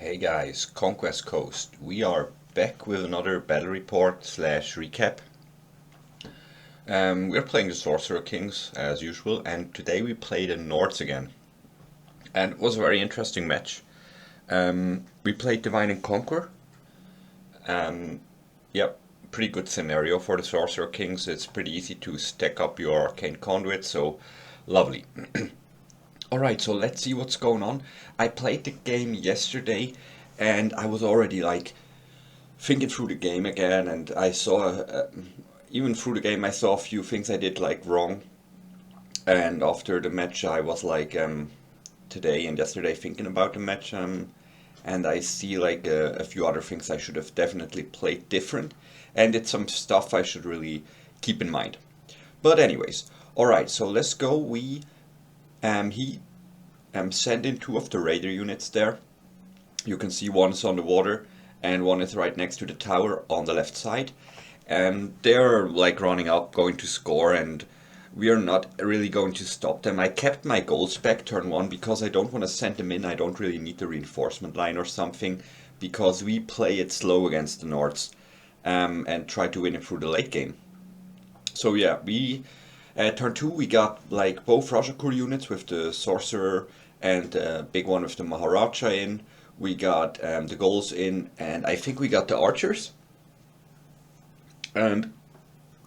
Hey guys, Conquest Coast. We are back with another battle report slash recap. We're playing the Sorcerer Kings as usual, and today we played the Nords again. And it was a very interesting match. We played Divine and Conquer. Yep, pretty good scenario for the Sorcerer Kings. It's pretty easy to stack up your Arcane Conduit, so lovely. Alright, so let's see what's going on. I played the game yesterday and I was already like thinking through the game again, and I saw even through the game I saw a few things I did like wrong. And after the match I was like today and yesterday thinking about the match, and I see like a few other things I should have definitely played different, and it's some stuff I should really keep in mind. But anyways, alright, so let's go. He sent in two of the raider units there. You can see one is on the water and one is right next to the tower on the left side. And they're like running up, going to score, and we are not really going to stop them. I kept my goals back turn one because I don't want to send them in. I don't really need the reinforcement line or something because we play it slow against the Nords, and try to win it through the late game. So yeah, we turn two we got like both Rajakur units with the Sorcerer and the big one with the Maharaja in. We got the goals in, and I think we got the archers. And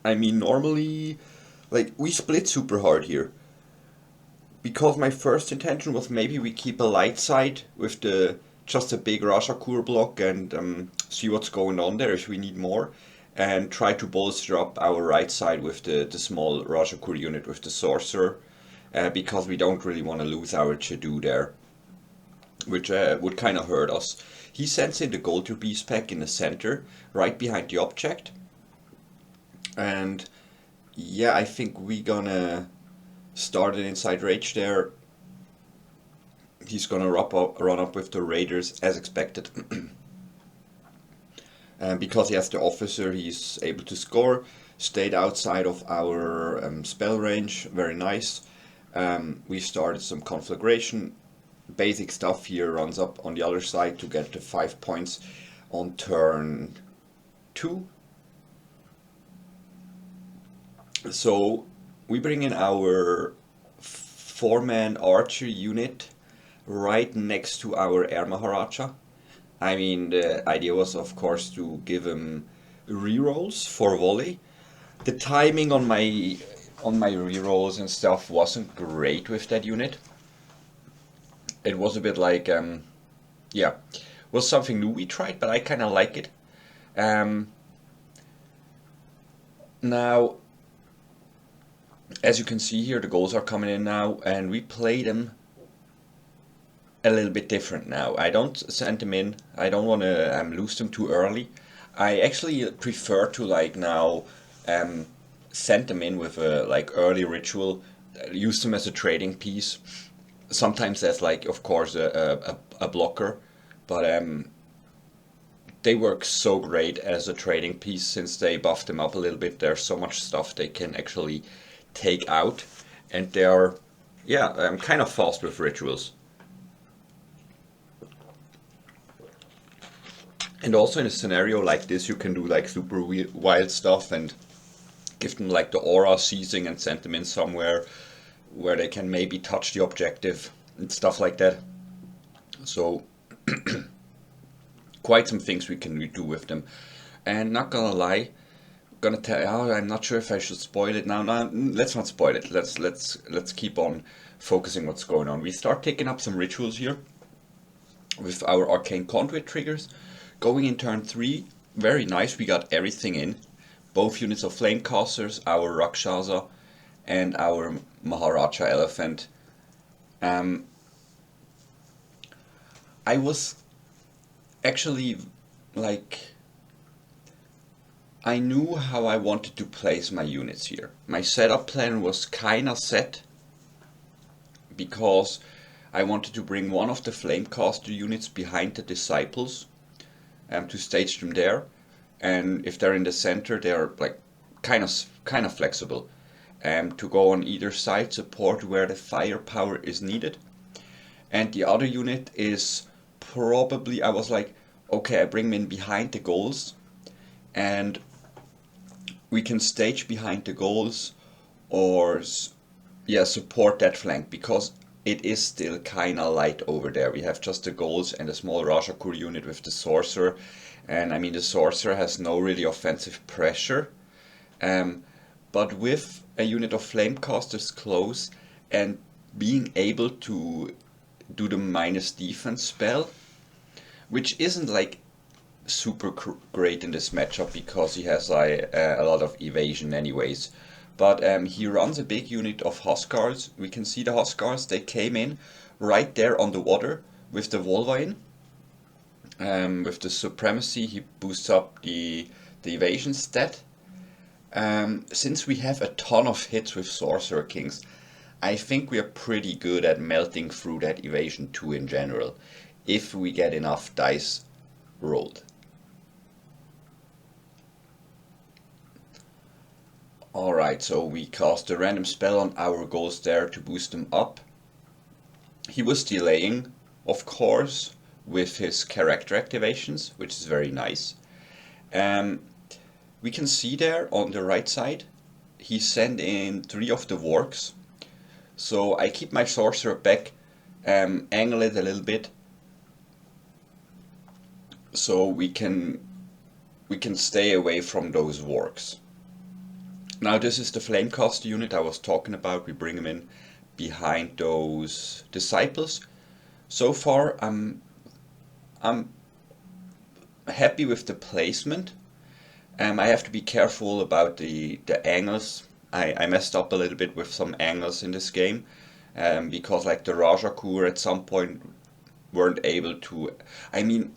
I mean, normally, like, we split super hard here. Because my first intention was maybe we keep a light side with the just a big Rajakur block and see what's going on there if we need more. And try to bolster up our right side with the small Rajakur unit with the Sorcerer. Because we don't really want to lose our Chadu there, which would kind of hurt us. He sends in the Golder Beast pack in the center, right behind the object. And yeah, I think we gonna start an inside rage there. He's gonna run up with the raiders as expected. And because he has the officer, he's able to score. Stayed outside of our spell range, very nice. We started some conflagration. Basic stuff here, runs up on the other side to get the 5 points on turn 2. So we bring in our 4-man archer unit right next to our Air Maharaja. I mean, the idea was of course to give him rerolls for volley. The timing on my rerolls and stuff wasn't great with that unit. It was a bit like, yeah, was something new we tried, but I kind of like it. Now, as you can see here, the goals are coming in now, and we play them a little bit different now. I don't send them in. I don't want to lose them too early. I actually prefer to like now send them in with a like early ritual, use them as a trading piece. Sometimes that's like, of course, a blocker, but they work so great as a trading piece since they buff them up a little bit. There's so much stuff they can actually take out, and they're, yeah, kind of fast with rituals. And also in a scenario like this, you can do like super wild stuff and give them like the aura seizing and send them in somewhere where they can maybe touch the objective and stuff like that. So quite some things we can do with them. And not gonna lie, gonna tell you, I'm not sure if I should spoil it now. No, let's not spoil it. Let's keep on focusing what's going on. We start taking up some rituals here with our arcane conduit triggers. Going in turn 3, very nice. We got everything in. Both units of flamecasters, our Rakshasa, and our Maharaja elephant. I was actually like, I knew how I wanted to place my units here. My setup plan was kinda set because I wanted to bring one of the flamecaster units behind the disciples to stage them there, and if they're in the center, they're like kind of flexible. To go on either side, support where the firepower is needed, and the other unit is probably, I was like, okay, I bring him in behind the goals, and we can stage behind the goals, or yeah, support that flank, because it is still kinda light over there. We have just the goals and a small Rajakur unit with the Sorcerer, and I mean the Sorcerer has no really offensive pressure, um, but with a unit of Flamecasters close and being able to do the minus defense spell, which isn't like super great in this matchup because he has like a lot of evasion anyways. But he runs a big unit of Huskars. We can see the Huskars, they came in right there on the water with the Wolverine. With the Supremacy, he boosts up the evasion stat. Since we have a ton of hits with Sorcerer Kings, I think we are pretty good at melting through that evasion 2 in general, if we get enough dice rolled. Alright, so we cast a random spell on our goals there to boost them up. He was delaying, of course, with his character activations, which is very nice. We can see there on the right side, he sent in 3 of the Wargs. So I keep my Sorcerer back, angle it a little bit, so we can stay away from those Wargs. Now this is the Flamecaster unit I was talking about. We bring him in behind those Disciples. So far I'm happy with the placement. I have to be careful about the angles. I messed up a little bit with some angles in this game, because like the Rajakur at some point weren't able to, I mean,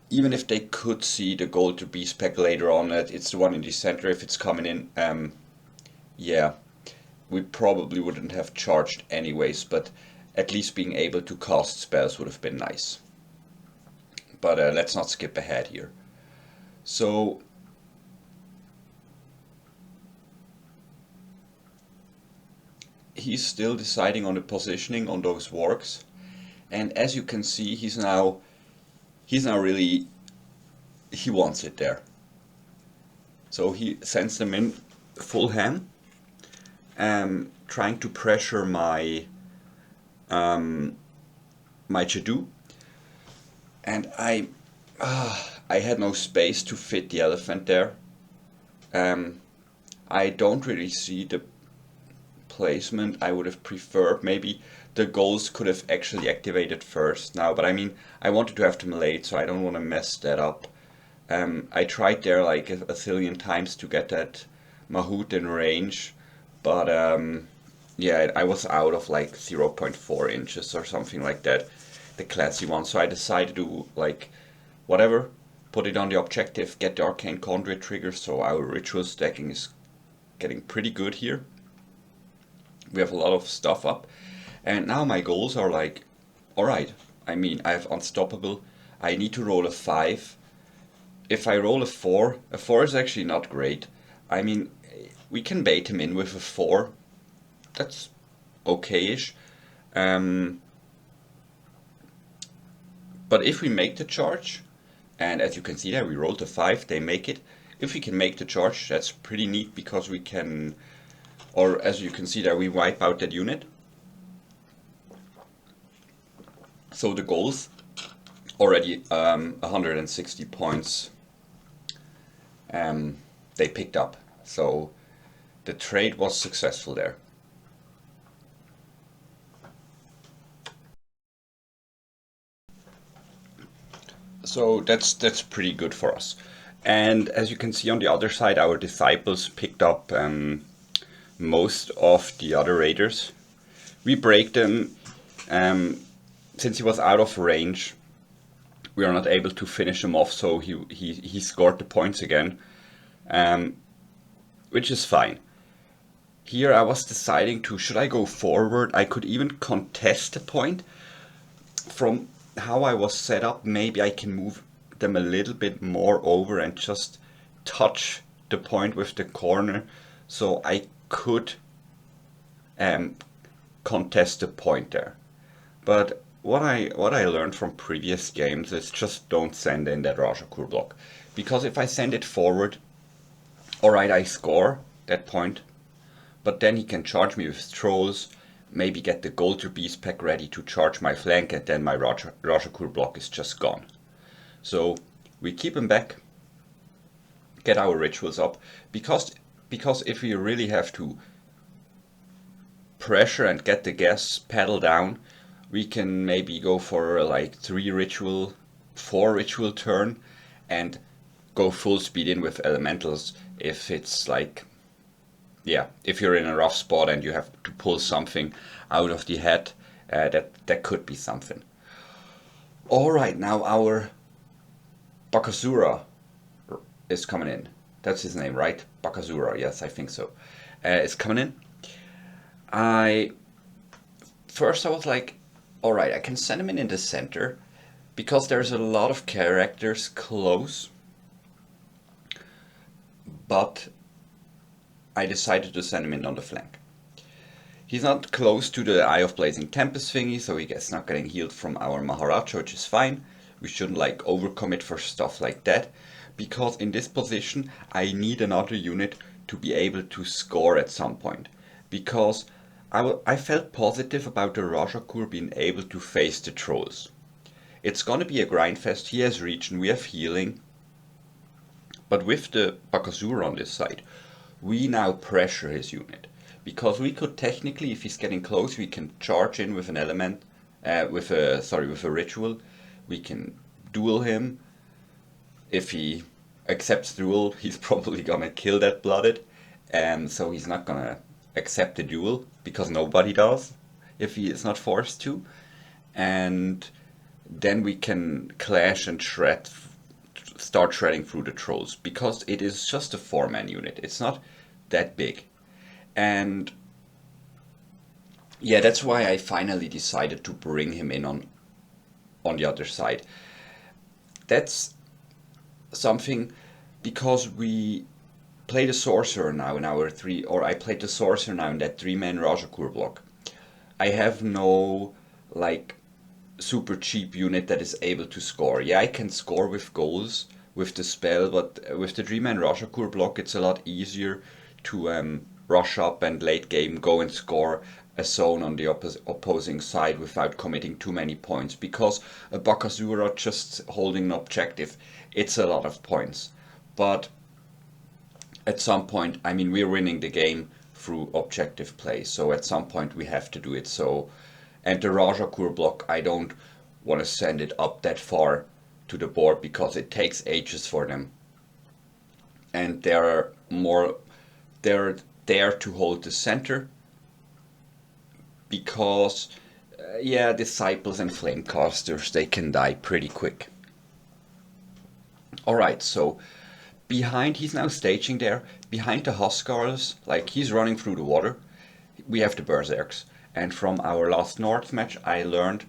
even if they could see the gold to be spec later on, it's the one in the center, if it's coming in, yeah, we probably wouldn't have charged anyways, but at least being able to cast spells would have been nice. But let's not skip ahead here. So he's still deciding on the positioning on those Wargs, and as you can see, he's now really, he wants it there. So he sends them in full hand, trying to pressure my my Jadu, and I had no space to fit the elephant there. I don't really see the placement. I would have preferred maybe the goals could have actually activated first now, but I mean, I wanted to have them late, so I don't want to mess that up. I tried there like a zillion times to get that Mahout in range, but yeah, I was out of like 0.4 inches or something like that, the classy one, so I decided to like, whatever, put it on the objective, get the Arcane Conduit trigger, so our ritual stacking is getting pretty good here. We have a lot of stuff up, and now my goals are like, alright, I mean, I have Unstoppable, I need to roll a 5. If I roll a 4 is actually not great. I mean, we can bait him in with a 4, that's okay-ish. But if we make the charge, and as you can see there, we rolled a 5, they make it. If we can make the charge, that's pretty neat, because we can, or as you can see there, we wipe out that unit. So the goals already 160 points they picked up. So the trade was successful there. So that's pretty good for us. And as you can see on the other side, our Disciples picked up most of the other raiders. We break them. Since he was out of range, we are not able to finish him off, so he scored the points again, which is fine. Here I was deciding to, should I go forward? I could even contest the point. From how I was set up, maybe I can move them a little bit more over and just touch the point with the corner, so I could contest the point there. But what I learned from previous games is just don't send in that Rajakur block. Because if I send it forward, alright, I score that point, but then he can charge me with trolls, maybe get the Golder Beast pack ready to charge my flank, and then my Rajakur block is just gone. So we keep him back, get our rituals up, because if we really have to pressure and get the gas pedal down, we can maybe go for like 3 ritual, 4 ritual turn and go full speed in with elementals if it's like, yeah, if you're in a rough spot and you have to pull something out of the hat, that could be something. Alright, now our Bakasura is coming in. That's his name, right? Bakasura, yes, I think so. Is coming in. First I was like, alright, I can send him in the center because there's a lot of characters close, but I decided to send him in on the flank. He's not close to the Eye of Blazing Tempest thingy, so he's not getting healed from our Maharaja, which is fine. We shouldn't like overcommit for stuff like that, because in this position I need another unit to be able to score at some point. Because I felt positive about the Rajakur being able to face the trolls. It's gonna be a grind fest. He has regen, we have healing. But with the Bakasura on this side, we now pressure his unit. Because we could technically, if he's getting close, we can charge in with an element, with a ritual. We can duel him. If he accepts duel, he's probably gonna kill that blooded. And so he's not gonna accept the duel, because nobody does, if he is not forced to. And then we can clash and start shredding through the trolls, because it is just a 4-man unit. It's not that big. And yeah, that's why I finally decided to bring him in on the other side. That's something, because we play the Sorcerer now in our 3, or I played the Sorcerer now in that 3-man Rajakur block. I have no like super cheap unit that is able to score. Yeah, I can score with goals with the spell, but with the 3-man Rajakur block it's a lot easier to rush up and late game go and score a zone on the opposing side without committing too many points, because a Bakasura just holding an objective, it's a lot of points. But at some point, I mean, we're winning the game through objective play, so at some point we have to do it. So, and the Rajakur block, I don't want to send it up that far to the board because it takes ages for them, and they're there to hold the center, because yeah, disciples and flamecasters, they can die pretty quick. Alright, so behind, he's now staging there, behind the Huskars, like he's running through the water, we have the Berserks. And from our last Nords match I learned,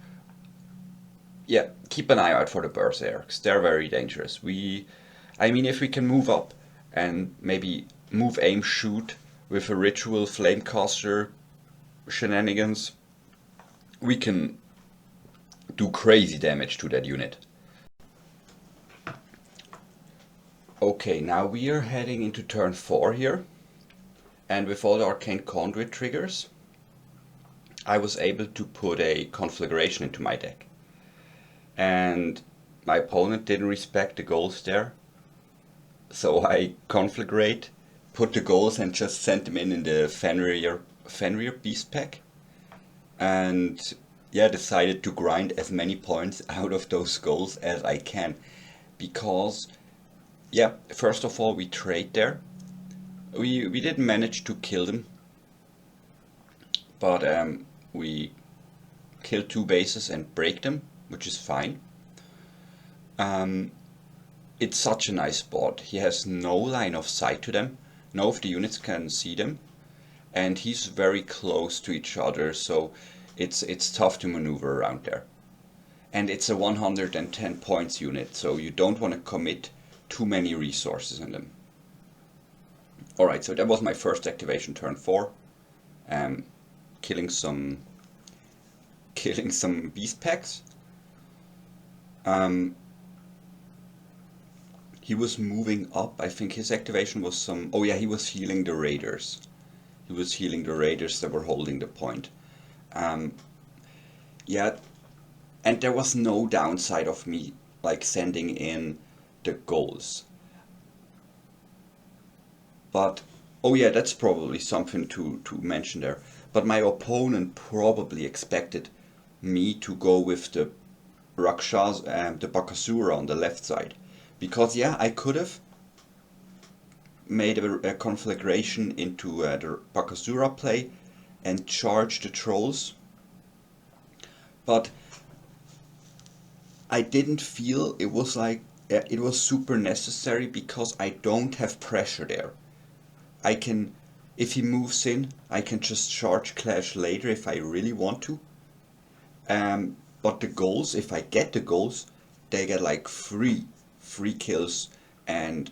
yeah, keep an eye out for the Berserks, they're very dangerous. I mean, if we can move up and maybe move, aim, shoot with a ritual flamecaster shenanigans, we can do crazy damage to that unit. Okay, now we are heading into turn 4 here, and with all the Arcane Conduit triggers, I was able to put a conflagration into my deck. And my opponent didn't respect the goals there, so I conflagrate, put the goals and just sent them in the Fenrir Beast pack, and yeah, decided to grind as many points out of those goals as I can, because yeah, first of all, we trade there. We didn't manage to kill them, but we killed 2 bases and break them, which is fine. It's such a nice spot. He has no line of sight to them. None of the units can see them, and he's very close to each other, so it's tough to maneuver around there. And it's a 110 points unit, so you don't want to commit too many resources in them. Alright, so that was my first activation, turn 4. Killing some killing some beast packs. He was moving up. I think his activation was some... Oh yeah, he was healing the raiders. He was healing the raiders that were holding the point. Yeah, and there was no downside of me like sending in the goals. But oh yeah, that's probably something to mention there. But my opponent probably expected me to go with the Rakshas and the Bakasura on the left side. Because yeah, I could have made a conflagration into the Bakasura play and charge the trolls. But I didn't feel it was like it was super necessary because I don't have pressure there. I can, if he moves in, I can just charge Clash later if I really want to. But the goals, if I get the goals, they get like free kills, and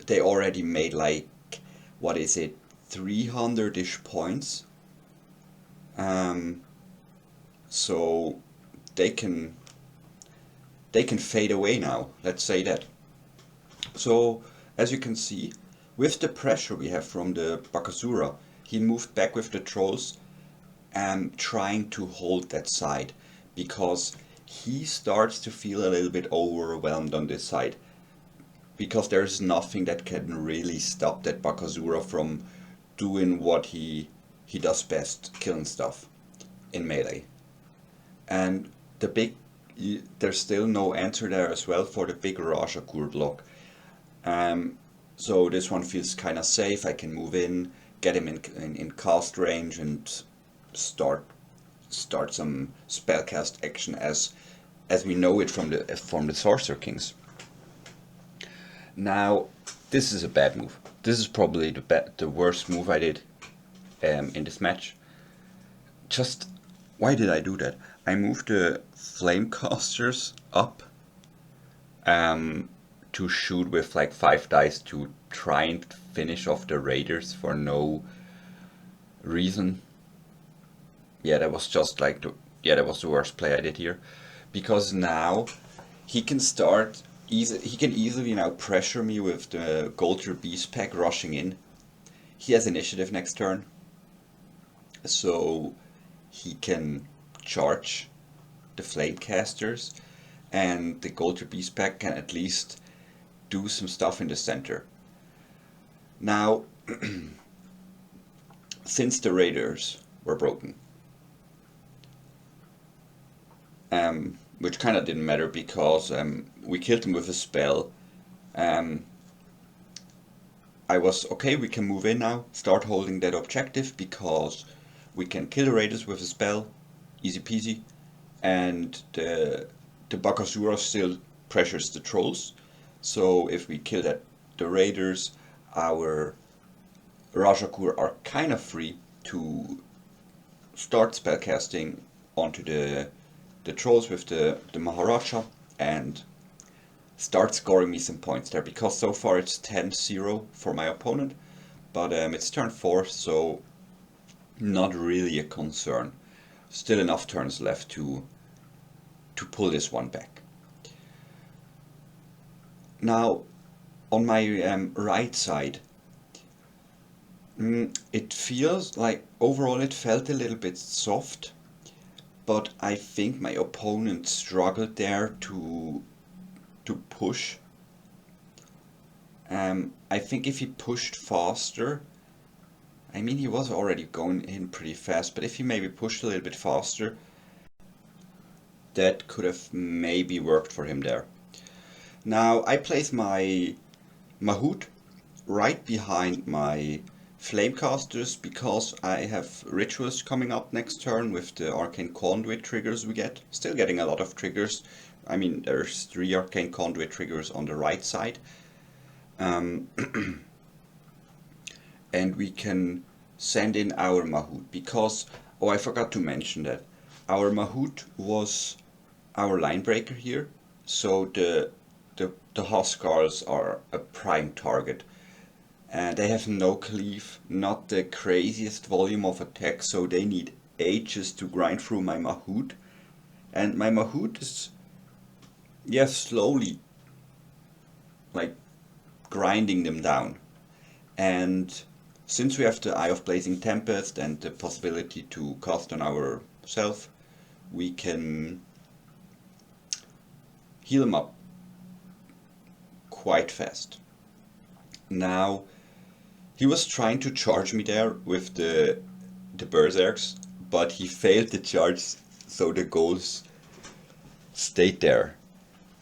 they already made like, what is it, 300-ish points. So they can fade away now, let's say that. So as you can see, with the pressure we have from the Bakasura, he moved back with the trolls and trying to hold that side, because he starts to feel a little bit overwhelmed on this side, because there's nothing that can really stop that Bakasura from doing what he does best, killing stuff in melee. And the big, there's still no answer there as well for the big Rajakur block. So this one feels kind of safe. I can move in, get him in cast range, and start some spellcast action as we know it from the Sorcerer Kings. Now, this is a bad move. This is probably the worst move I did in this match. Just, why did I do that? I moved the Flamecasters up to shoot with like 5 dice to try and finish off the raiders for no reason. Yeah, that was just like that was the worst play I did here, because now he can easily now pressure me with the Golter Beast Pack rushing in. He has initiative next turn, so he can charge the Flamecasters, and the Golter Beast Pack can at least do some stuff in the center. Now, since the raiders were broken, which kind of didn't matter because we killed him with a spell. I was okay, we can move in now, start holding that objective, because we can kill the raiders with a spell, easy peasy, and the Bakasura still pressures the trolls. So if we kill the raiders, our Rajakur are kind of free to start spellcasting onto the trolls with the Maharaja and start scoring me some points there, because so far it's 10-0 for my opponent, but it's turn 4, so not really a concern. Still enough turns left to pull this one back. Now, on my right side, it feels like overall it felt a little bit soft, but I think my opponent struggled there to push. I think if he pushed faster, I mean, he was already going in pretty fast, but if he maybe pushed a little bit faster, that could have maybe worked for him there. Now, I place my Mahout right behind my Flamecasters, because I have rituals coming up next turn with the Arcane Conduit triggers we get. Still getting a lot of triggers. I mean, there's 3 Arcane Conduit triggers on the right side. And we can send in our Mahout, because, oh, I forgot to mention that our Mahout was our line breaker here, so the Huskars are a prime target. And they have no cleave, not the craziest volume of attack, so they need ages to grind through my Mahout, and my Mahout is, yeah, slowly like grinding them down. And since we have the Eye of Blazing Tempest and the possibility to cast on ourselves, we can heal them up quite fast. Now, he was trying to charge me there with the Berserks, but he failed the charge, so the goals stayed there.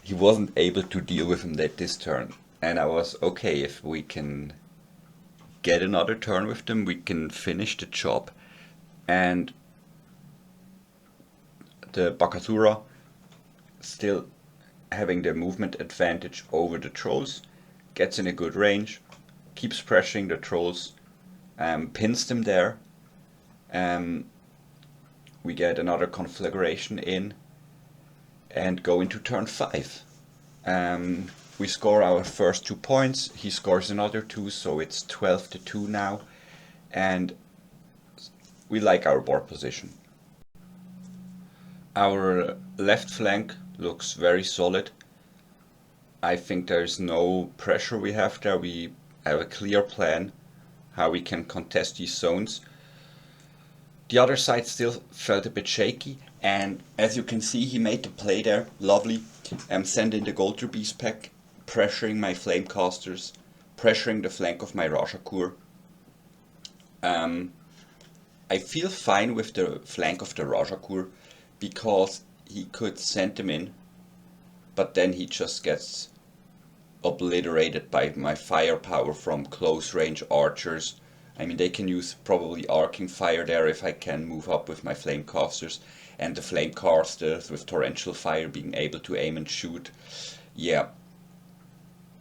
He wasn't able to deal with him that this turn. And I was okay, if we can get another turn with them, we can finish the job. And the Bakasura still having the movement advantage over the trolls, gets in a good range, keeps pressuring the trolls, pins them there. We get another conflagration in and go into turn 5. We score our first 2 points, he scores another 2, so it's 12-2 now, and we like our board position. Our left flank looks very solid. I think there's no pressure we have there. We have a clear plan how we can contest these zones. The other side still felt a bit shaky, and as you can see, he made the play there, lovely. Sending the Golter Beast pack, pressuring my Flamecasters, pressuring the flank of my Rajakur. I feel fine with the flank of the Rajakur because he could send them in, but then he just gets obliterated by my firepower from close range archers. I mean, they can use probably arcing fire there if I can move up with my Flamecasters, and the Flamecasters with torrential fire being able to aim and shoot. Yeah,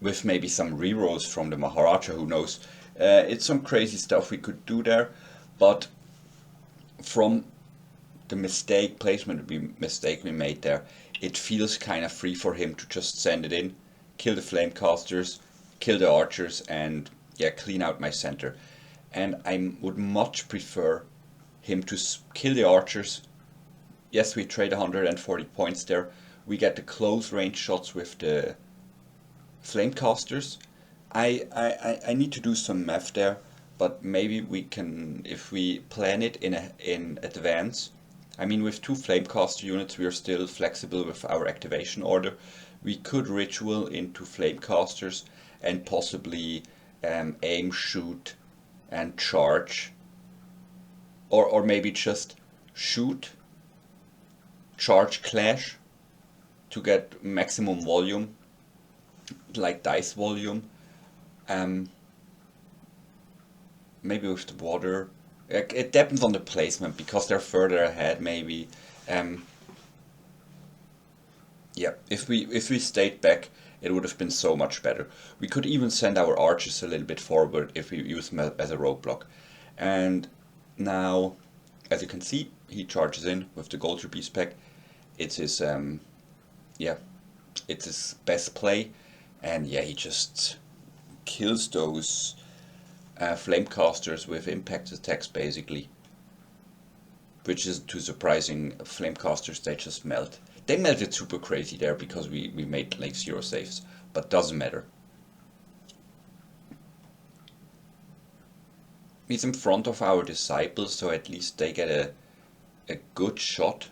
with maybe some rerolls from the Maharaja, who knows. It's some crazy stuff we could do there, but from the mistake we made there, it feels kind of free for him to just send it in, kill the Flamecasters, kill the archers, and yeah, clean out my center. And I would much prefer him to kill the archers. Yes, we trade 140 points there. We get the close range shots with the Flamecasters. I need to do some math there, but maybe we can, if we plan it in advance. I mean, with 2 Flamecaster units, we are still flexible with our activation order. We could ritual into Flamecasters and possibly aim, shoot, and charge. Or maybe just shoot, charge, clash to get maximum volume, like dice volume. Maybe with the water. It depends on the placement because they're further ahead. Maybe. Yeah, if we stayed back, it would have been so much better. We could even send our archers a little bit forward if we use them as a roadblock. And now, as you can see, he charges in with the Golter Beast pack. It's his it's his best play, and yeah, he just kills those Flamecasters with impact attacks basically, which isn't too surprising. Flamecasters, they just melt. They melted super crazy there because we made like 0 saves, but doesn't matter. He's in front of our disciples, so at least they get a good shot.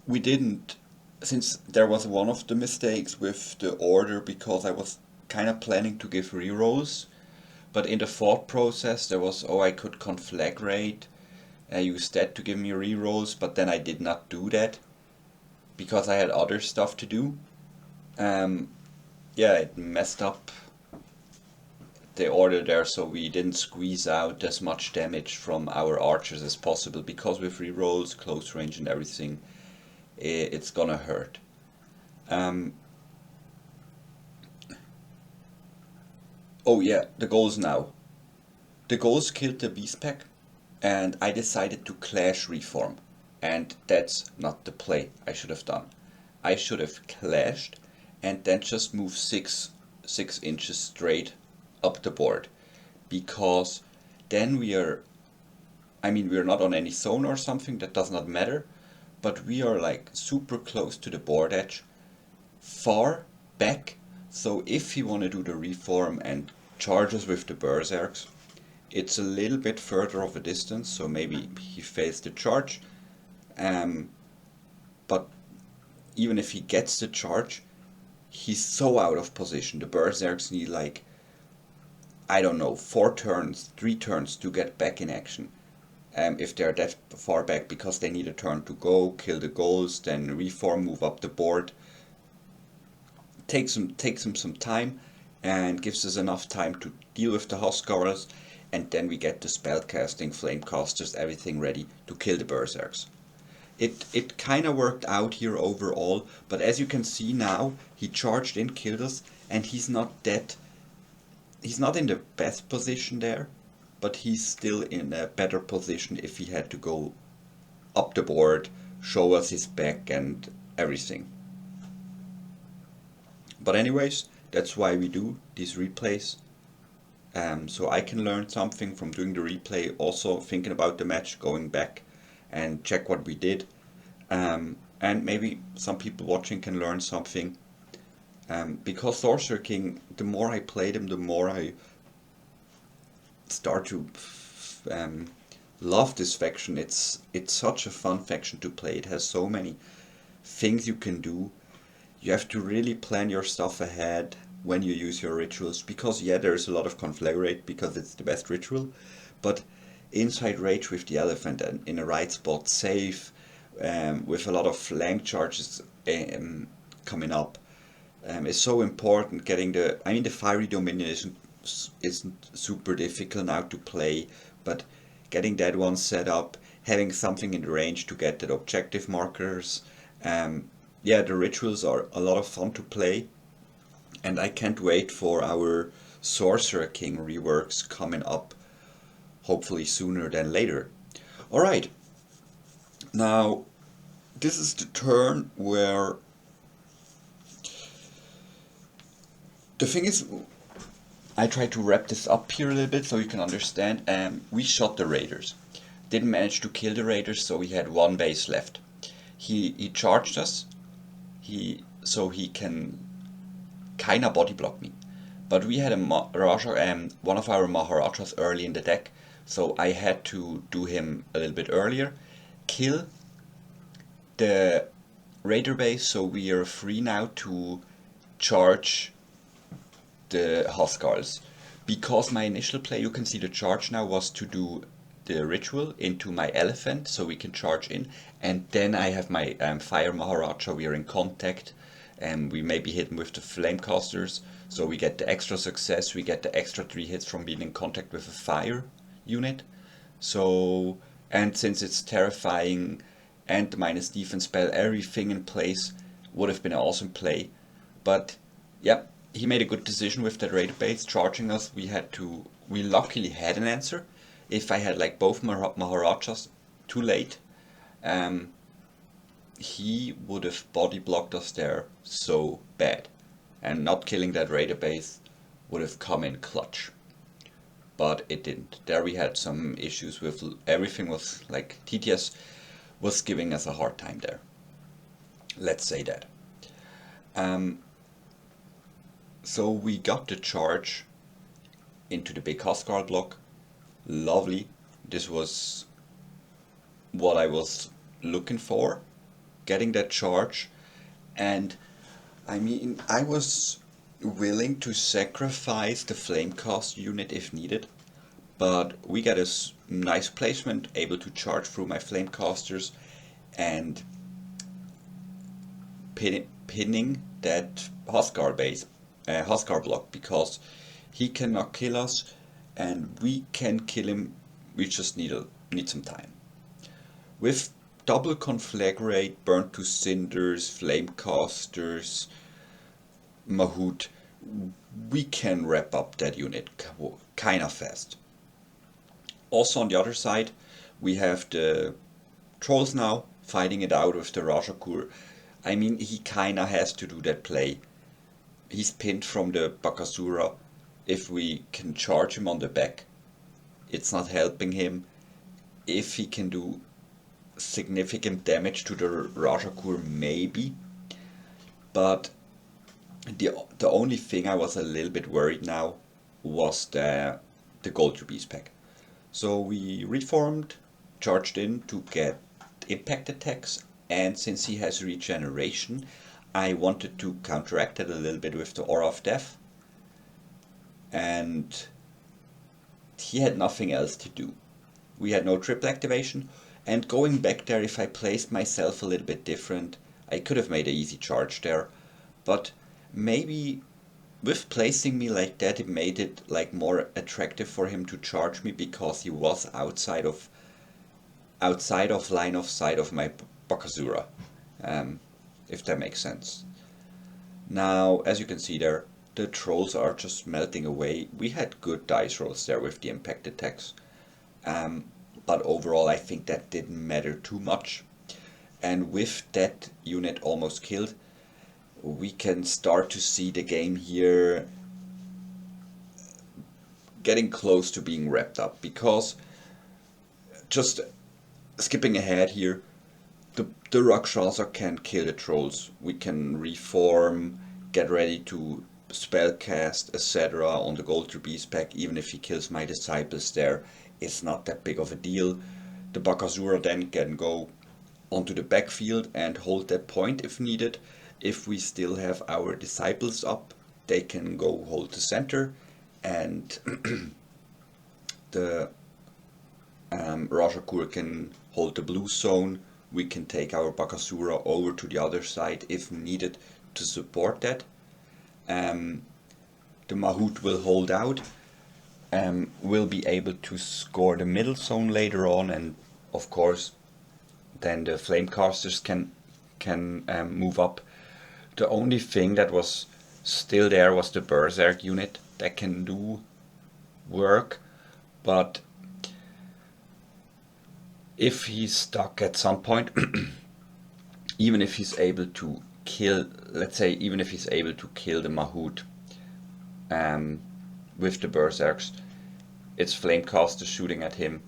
We didn't, since there was one of the mistakes with the order, because I was kind of planning to give rerolls, but in the thought process there was, I could conflagrate, use that to give me rerolls, but then I did not do that because I had other stuff to do. Yeah, it messed up the order there, so we didn't squeeze out as much damage from our archers as possible, because with rerolls, close range and everything, it's gonna hurt. Oh yeah, the goals now. The goals killed the beast pack, and I decided to clash reform, and that's not the play I should have done. I should have clashed and then just move 6 inches straight up the board, because then we're not on any zone or something, that does not matter, but we are like super close to the board edge, far back, so if he want to do the reform and charges with the berserks, it's a little bit further of a distance, so maybe he fails the charge, but even if he gets the charge, he's so out of position. The berserks need like, I don't know, 3 turns to get back in action. If they're that far back, because they need a turn to go, kill the goals, then reform, move up the board. Takes him some time and gives us enough time to deal with the Huskarls, and then we get the spellcasting, flamecasters, everything ready to kill the berserks. It kind of worked out here overall, but as you can see now, he charged in, killed us, and he's not in the best position there, but he's still in a better position if he had to go up the board, show us his back and everything. But anyways, that's why we do these replays. So I can learn something from doing the replay, also thinking about the match, going back and check what we did. And maybe some people watching can learn something. Because Sorcerer King, the more I play them, the more I start to love this faction. It's such a fun faction to play. It has so many things you can do. You have to really plan your stuff ahead when you use your rituals, because yeah, there's a lot of conflagrate because it's the best ritual, but inside rage with the elephant and in a right spot, safe, with a lot of flank charges coming up, is so important. Getting the fiery dominion isn't super difficult now to play, but getting that one set up, having something in the range to get that objective markers, yeah, the rituals are a lot of fun to play, and I can't wait for our Sorcerer King reworks coming up, hopefully sooner than later. Alright, now this is the turn where the thing is, I try to wrap this up here a little bit so you can understand. We shot the raiders, didn't manage to kill the raiders, so we had one base left. He charged us, so he can kinda body block me, but we had a one of our Maharajas early in the deck, so I had to do him a little bit earlier, kill the raider base, so we are free now to charge the Huskarls. Because my initial play, you can see the charge now, was to do the ritual into my elephant so we can charge in, and then I have my fire Maharaja. We are in contact and we maybe hit him with the flamecasters, so we get the extra success, we get the extra 3 hits from being in contact with a fire unit. So, and since it's terrifying and the minus defense spell, everything in place, would have been an awesome play. But yeah, he made a good decision with that raider base charging us. We luckily had an answer. If I had like both Maharajas too late, he would have body blocked us there so bad, and not killing that raider base would have come in clutch, but it didn't. There we had some issues with everything. Was like TTS was giving us a hard time there, let's say that. So we got the charge into the big Huskarl block. Lovely. This was what I was looking for, getting that charge. And I mean, I was willing to sacrifice the flamecast unit if needed, but we got a nice placement, able to charge through my flamecasters and pinning that Huskar base, Huskar block, because he cannot kill us and we can kill him. We just need some time. With double conflagrate, burnt to cinders, flamecasters, Mahout, we can wrap up that unit kinda fast. Also on the other side, we have the trolls now fighting it out with the Rajakur. I mean, he kinda has to do that play. He's pinned from the Bakasura. If we can charge him on the back, it's not helping him. If he can do significant damage to the Rajakur, maybe. But the only thing I was a little bit worried now was the Gold Rubies pack. So we reformed, charged in to get impact attacks, and since he has regeneration, I wanted to counteract it a little bit with the Aura of Death. And he had nothing else to do. We had no triple activation, and going back there, if I placed myself a little bit different, I could have made an easy charge there. But maybe with placing me like that, it made it like more attractive for him to charge me, because he was outside of line of sight of my Bakasura, if that makes sense. Now, as you can see there, the trolls are just melting away. We had good dice rolls there with the impact attacks, but overall I think that didn't matter too much. And with that unit almost killed, we can start to see the game here getting close to being wrapped up, because just skipping ahead here, the Rakshasa can kill the trolls. We can reform, get ready to spellcast, etc. on the Gold Rubies pack. Even if he kills my disciples there, it's not that big of a deal. The Bakasura then can go onto the backfield and hold that point if needed. If we still have our disciples up, they can go hold the center, and the Rajakur can hold the blue zone. We can take our Bakasura over to the other side if needed to support that. The Mahout will hold out, will be able to score the middle zone later on, and of course then the Flamecasters can move up. The only thing that was still there was the Berserk unit that can do work, but if he's stuck at some point, even if he's able to kill, let's say, even if he's able to kill the Mahout with the Berserks, it's Flamecaster shooting at him.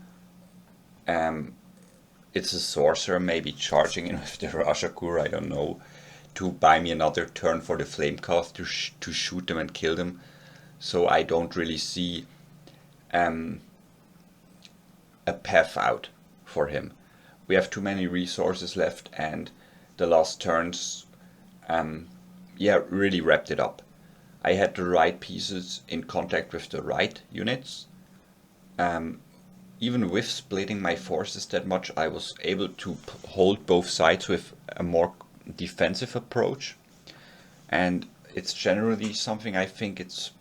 It's a Sorcerer maybe charging in with the Rajakur, I don't know, to buy me another turn for the Flamecaster to shoot them and kill them. So I don't really see a path out for him. We have too many resources left, and the last turns really wrapped it up. I had the right pieces in contact with the right units. Even with splitting my forces that much, I was able to hold both sides with a more defensive approach, and it's generally something I think it's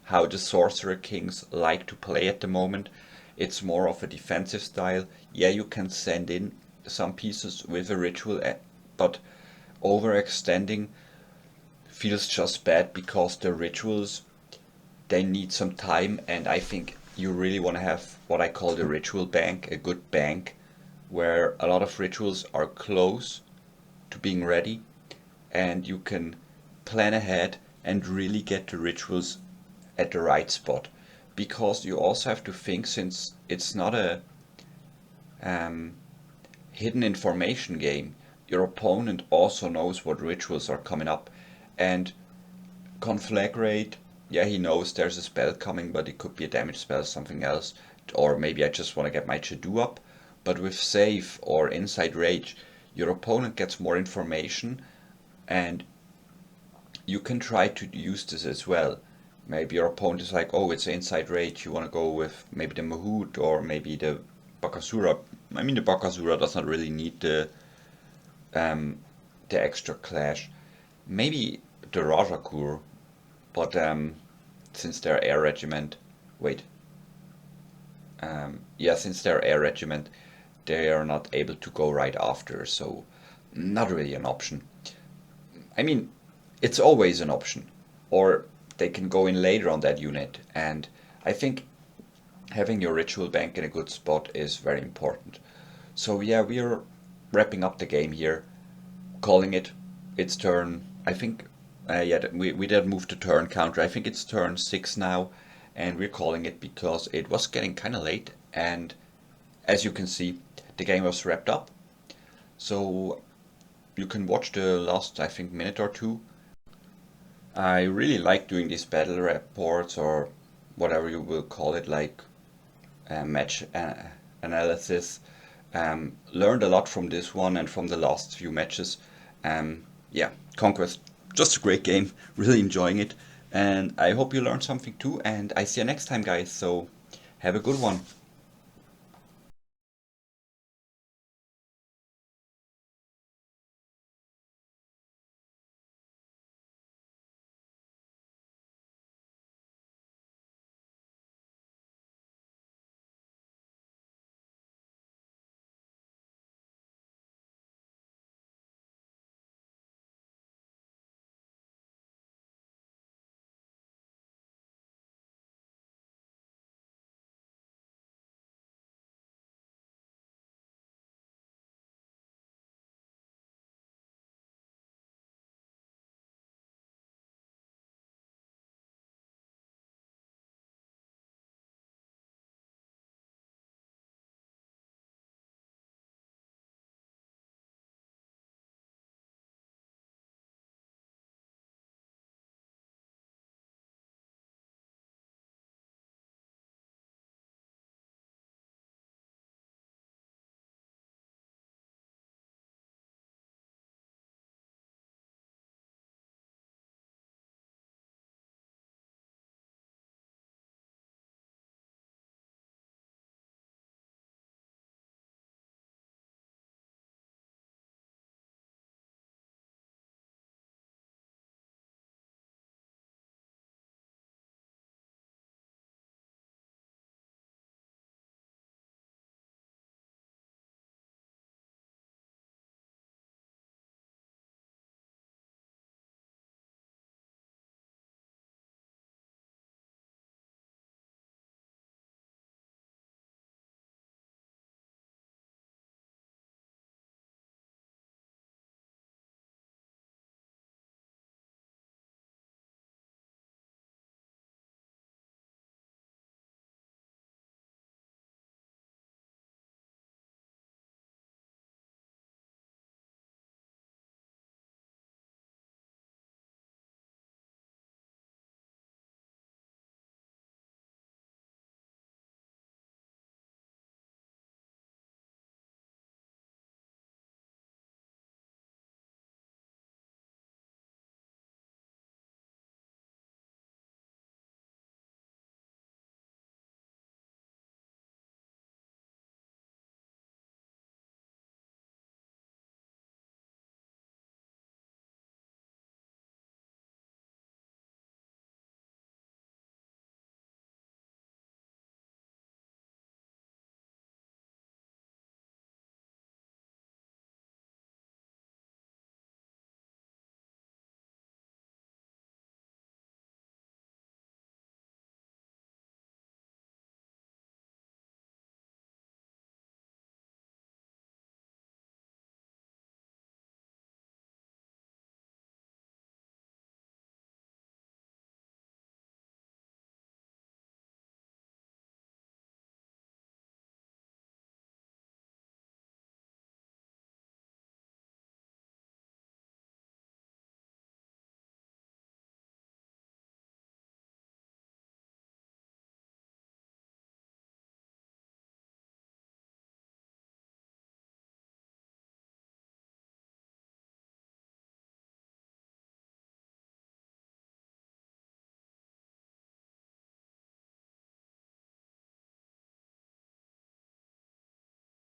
how the Sorcerer Kings like to play at the moment. It's more of a defensive style. Yeah, you can send in some pieces with a ritual, but overextending feels just bad, because the rituals, they need some time, and I think you really want to have what I call the ritual bank, a good bank, where a lot of rituals are close to being ready, and you can plan ahead and really get the rituals at the right spot. Because you also have to think, since it's not a hidden information game, your opponent also knows what rituals are coming up. And Conflagrate, yeah, he knows there's a spell coming, but it could be a damage spell, something else. Or maybe I just want to get my Jadu up. But with Save or Inside Rage, your opponent gets more information, and you can try to use this as well. Maybe your opponent is like, oh, it's Inside Rage, you want to go with maybe the Mahout or maybe the Bakasura. I mean, the Bakasura does not really need the extra clash. Maybe the Rajakur, but since they're air regiment, since they're air regiment, they are not able to go right after, so not really an option. I mean, it's always an option, or they can go in later on that unit, and I think having your ritual bank in a good spot is very important. So yeah, we are wrapping up the game here, calling it. It's turn, I think, we did move the turn counter. I think it's turn 6 now, and we're calling it because it was getting kind of late, and as you can see, the game was wrapped up. So you can watch the last, I think, minute or two. I really like doing these battle reports, or whatever you will call it, like match analysis. Learned a lot from this one and from the last few matches. Yeah, Conquest, just a great game. Really enjoying it. And I hope you learned something too. And I see you next time, guys. So have a good one.